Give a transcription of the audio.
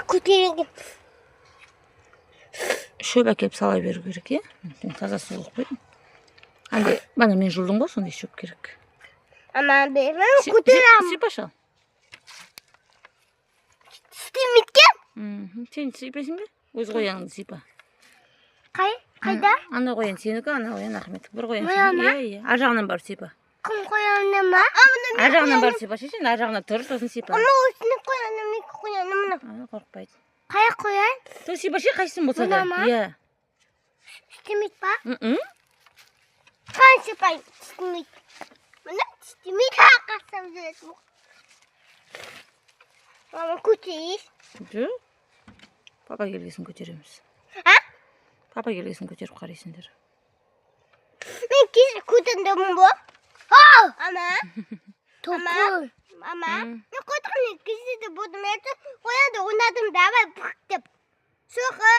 көтерген. Шөп әкеліп сала беру керек, иә? Таза су қылып қойдым. Әлде, бана мен жудың ғой, сондай шөп керек. Ама мен көтерем. Сипашы ал. Істемейді. Сен сипайсың ба? Өз қояныңды сипа. Қайда? Ана қоян сенікі, ана қоян Ахметтікі. Бір қоян Мына ма? сенікі. Иә. Ар жағынан барып сипа. Кім қояны ма? Ар жағынан барып сипа. Шешен ар жағына тұр, сосын сипа. Ана осыны қояны, мен қояны мына. Қорықпайды. Қай қоян? Сол сипа ше, қайсысын болса да. Мына ма? Иә. Істемейді ба? Қан сипайын. Істемейді. Мына істемейді. Қасам жүреді. Мама көтерейіз. Жоқ. Папа келгесін көтереміз. А? Папа келгесін көтеріп қарайсыңдар. Мен кеше көтендім бо. Ама. Топыр. Ама. Мен қотқаны кеше де будым. Қояды ойнадым давай бұқ деп. Соқы.